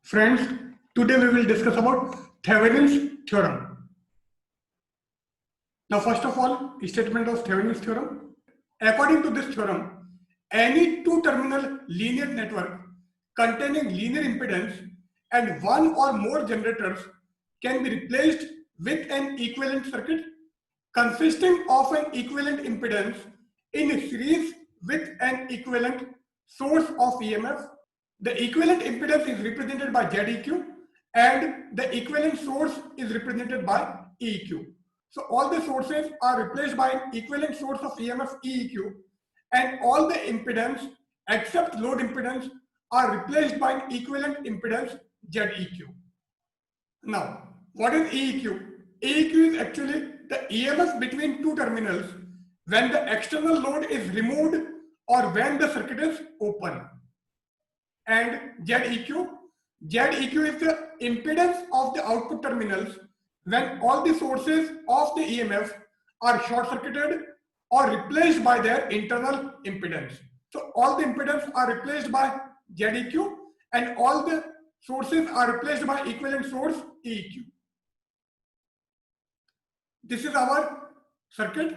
Friends, today we will discuss about Thevenin's theorem. Now, first of all, statement of Thevenin's theorem. According to this theorem, any two-terminal linear network containing linear impedance and one or more generators can be replaced with an equivalent circuit consisting of an equivalent impedance in a series with an equivalent source of EMF. The equivalent impedance is represented by ZEQ and the equivalent source is represented by EEQ. So all the sources are replaced by an equivalent source of EMF EEQ, and all the impedance except load impedance are replaced by an equivalent impedance ZEQ. Now, what is EEQ? EEQ is actually the EMF between two terminals when the external load is removed or when the circuit is open. And ZEQ is the impedance of the output terminals when all the sources of the EMF are short-circuited or replaced by their internal impedance. So all the impedance are replaced by ZEQ and all the sources are replaced by equivalent source EEQ. This is our circuit.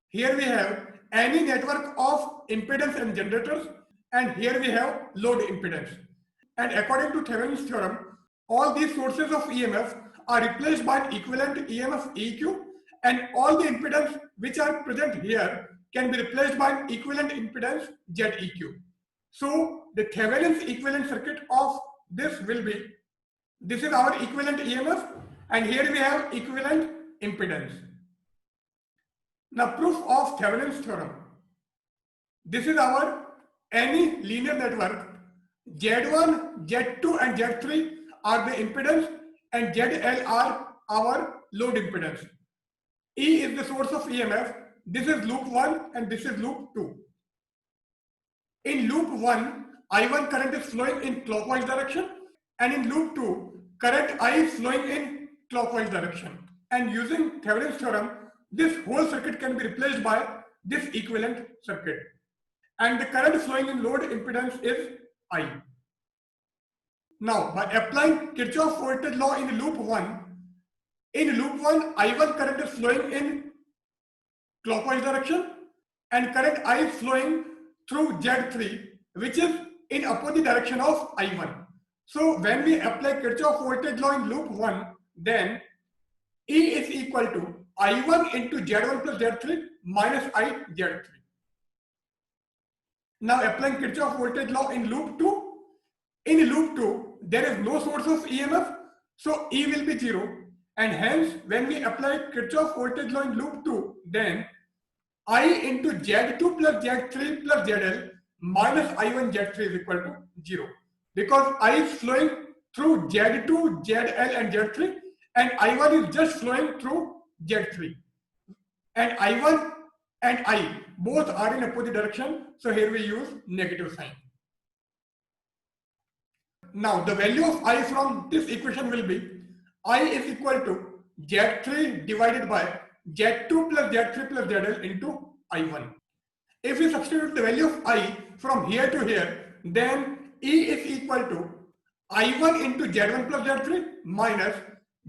Here we have any network of impedance and generators, and here we have load impedance. And according to Thevenin's theorem, all these sources of EMF are replaced by an equivalent EMF EEQ, and all the impedance which are present here can be replaced by an equivalent impedance ZEQ. So the Thevenin's equivalent circuit of this will be, this is our equivalent EMF, and here we have equivalent impedance. Now, proof of Thevenin's theorem. This is our any linear network. Z1, Z2 and Z3 are the impedance and ZL are our load impedance. E is the source of EMF. This is loop 1 and this is loop 2. In loop 1, I1 current is flowing in clockwise direction, and in loop 2, current I is flowing in clockwise direction. And using Thevenin's theorem, this whole circuit can be replaced by this equivalent circuit. And the current flowing in load impedance is I. Now, by applying Kirchhoff voltage law in loop 1, I1 current is flowing in clockwise direction and current I is flowing through Z3, which is in opposite direction of I1. So when we apply Kirchhoff voltage law in loop 1, then E is equal to I1 into Z1 plus Z3 minus I Z3. Now applying Kirchhoff voltage law in loop 2. In loop 2, there is no source of EMF, so E will be 0. And hence, when we apply Kirchhoff voltage law in loop 2, then I into Z2 plus Z3 plus ZL minus I1 Z3 is equal to 0. Because I is flowing through Z2, ZL and Z3, and I1 is just flowing through Z3. And I1 and I both are in opposite direction, so here we use negative sign. Now the value of I from this equation will be I is equal to Z3 divided by Z2 plus Z3 plus ZL into I1. If we substitute the value of I from here to here, then E is equal to I1 into Z1 plus Z3 minus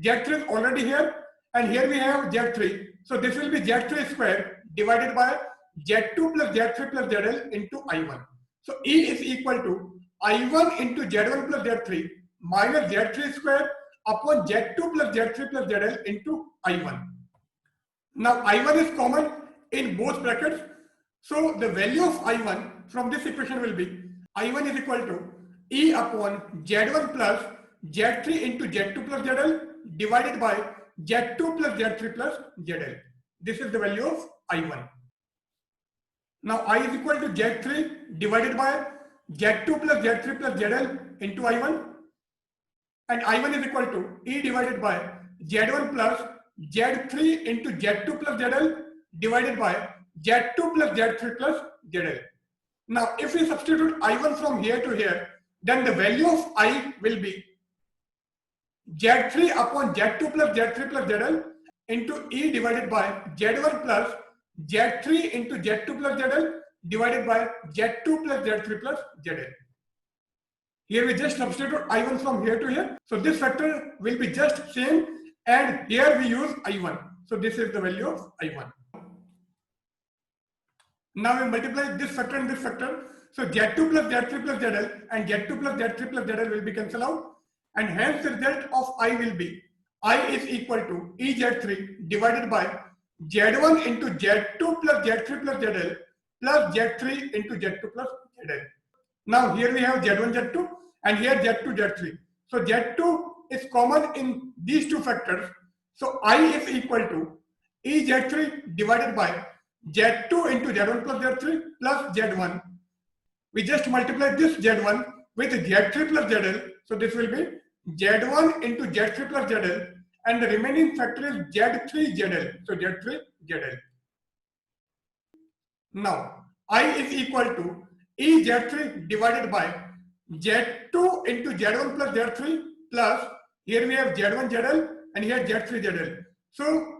Z3 is already here, and here we have Z3. So this will be Z3 square divided by Z2 plus Z3 plus ZL into I1. So E is equal to I1 into Z1 plus Z3 minus Z3 square upon Z2 plus Z3 plus ZL into I1. Now I1 is common in both brackets. So the value of I1 from this equation will be I1 is equal to E upon Z1 plus Z3 into Z2 plus ZL divided by Z2 plus Z3 plus ZL. This is the value of I1. Now I is equal to Z3 divided by Z2 plus Z3 plus ZL into I1, and I1 is equal to E divided by Z1 plus Z3 into Z2 plus ZL divided by Z2 plus Z3 plus ZL. Now if we substitute I1 from here to here, then the value of I will be Z3 upon Z2 plus Z3 plus ZL into E divided by Z1 plus Z3 into Z2 plus ZL divided by Z2 plus Z3 plus ZL. Here we just substitute I1 from here to here. So this factor will be just same, and here we use I1. So this is the value of I1. Now we multiply this factor and this factor. So Z2 plus Z3 plus ZL and Z2 plus Z3 plus ZL will be cancelled out. And hence the result of I will be I is equal to EZ3 divided by Z1 into Z2 plus Z3 plus ZL plus Z3 into Z2 plus ZL. Now here we have Z1, Z2 and here Z2, Z3. So Z2 is common in these two factors. So I is equal to EZ3 divided by Z2 into Z1 plus Z3 plus Z1. We just multiply this Z1 with Z3 plus ZL. So this will be Z1 into Z3 plus ZL, and the remaining factor is Z3 ZL. So Z3 ZL. Now I is equal to EZ3 divided by Z2 into Z1 plus Z3 plus, here we have Z1 ZL and here Z3 ZL. So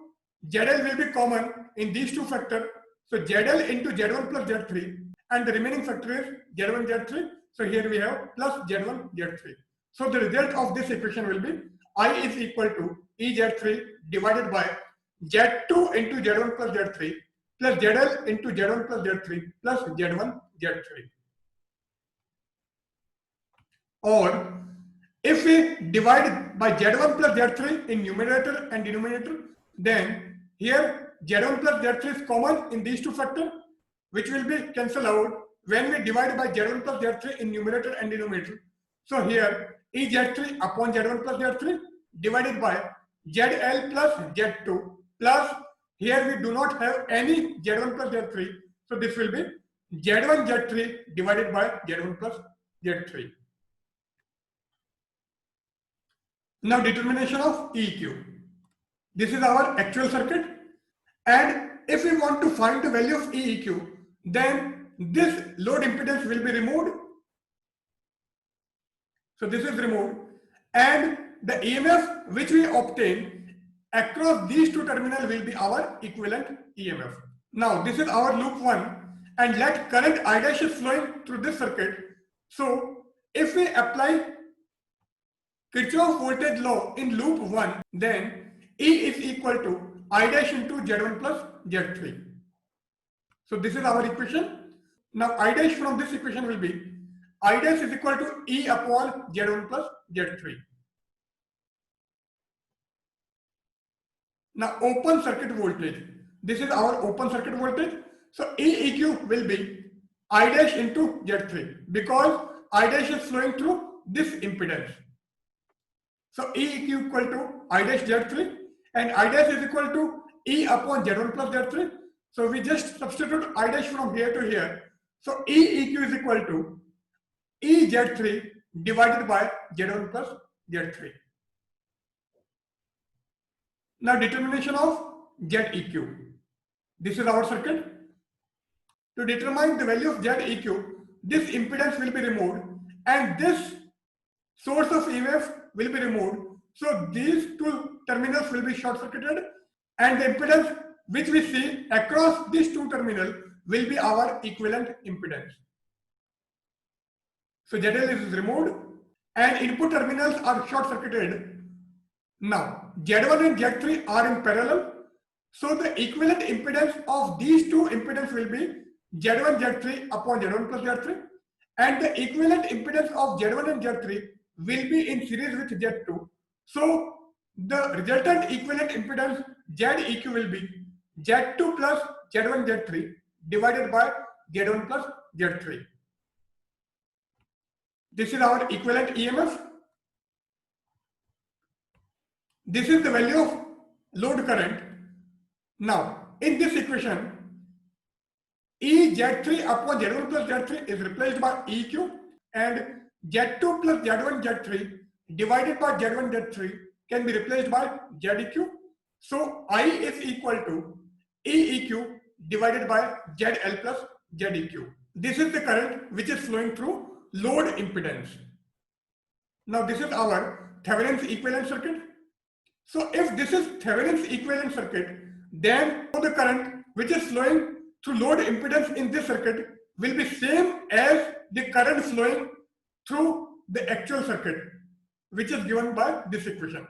ZL will be common in these two factors. So ZL into Z1 plus Z3, and the remaining factor is Z1 Z3. So here we have plus Z1 Z3. So the result of this equation will be I is equal to EZ3 divided by Z2 into Z1 plus Z3 plus ZL into Z1 plus Z3 plus Z1 Z3. Or if we divide by Z1 plus Z3 in numerator and denominator, then here Z1 plus Z3 is common in these two factors, which will be cancelled out when we divide by Z1 plus Z3 in numerator and denominator. So here EZ3 upon Z1 plus Z3 divided by ZL plus Z2 plus, here we do not have any Z1 plus Z3. So this will be Z1 Z3 divided by Z1 plus Z3. Now determination of EQ. This is our actual circuit, and if we want to find the value of EEQ, then this load impedance will be removed. So this is removed, and the EMF which we obtain across these two terminals will be our equivalent EMF. Now this is our loop 1, and let current I dash is flowing through this circuit. So if we apply Kirchhoff voltage law in loop 1, then E is equal to I dash into Z1 plus Z3. So this is our equation. Now I dash from this equation will be I dash is equal to E upon Z1 plus Z3. Now open circuit voltage. This is our open circuit voltage. So EEQ will be I dash into Z3 because I dash is flowing through this impedance. So EEQ equal to I dash Z3, and I dash is equal to E upon Z1 plus Z3. So we just substitute I dash from here to here. So EEQ is equal to EZ3 divided by Z1 plus Z3. Now determination of ZEQ. This is our circuit. To determine the value of ZEQ, this impedance will be removed and this source of EMF will be removed. So these two terminals will be short circuited, and the impedance which we see across these two terminals will be our equivalent impedance. So ZL is removed and input terminals are short circuited. Now Z1 and Z3 are in parallel. So the equivalent impedance of these two impedance will be Z1 Z3 upon Z1 plus Z3, and the equivalent impedance of Z1 and Z3 will be in series with Z2. So the resultant equivalent impedance ZEQ will be Z2 plus Z1 Z3 divided by Z1 plus Z3. This is our equivalent EMF. This is the value of load current. Now in this equation, EZ3 upon Z1 plus Z3 is replaced by EQ, and Z2 plus Z1 Z3 divided by Z1 Z3 can be replaced by ZEQ. So I is equal to EEQ divided by ZL plus ZEQ. This is the current which is flowing through load impedance. Now this is our Thevenin's equivalent circuit. So if this is Thevenin's equivalent circuit, then the current which is flowing through load impedance in this circuit will be same as the current flowing through the actual circuit, which is given by this equation.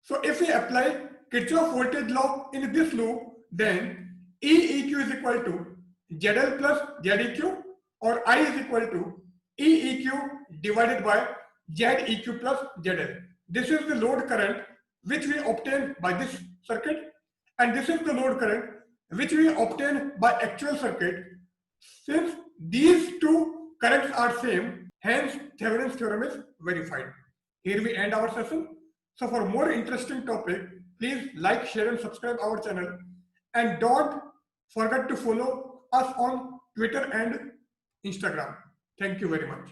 So if we apply Kirchhoff voltage law in this loop, then EEQ is equal to ZL plus ZEQ, or I is equal to EEQ divided by ZEQ plus ZL. This is the load current which we obtain by this circuit, and this is the load current which we obtain by actual circuit. Since these two currents are same, hence Thevenin's theorem is verified. Here we end our session. So for more interesting topic, please like, share and subscribe our channel, and don't forget to follow us on Twitter and Instagram. Thank you very much.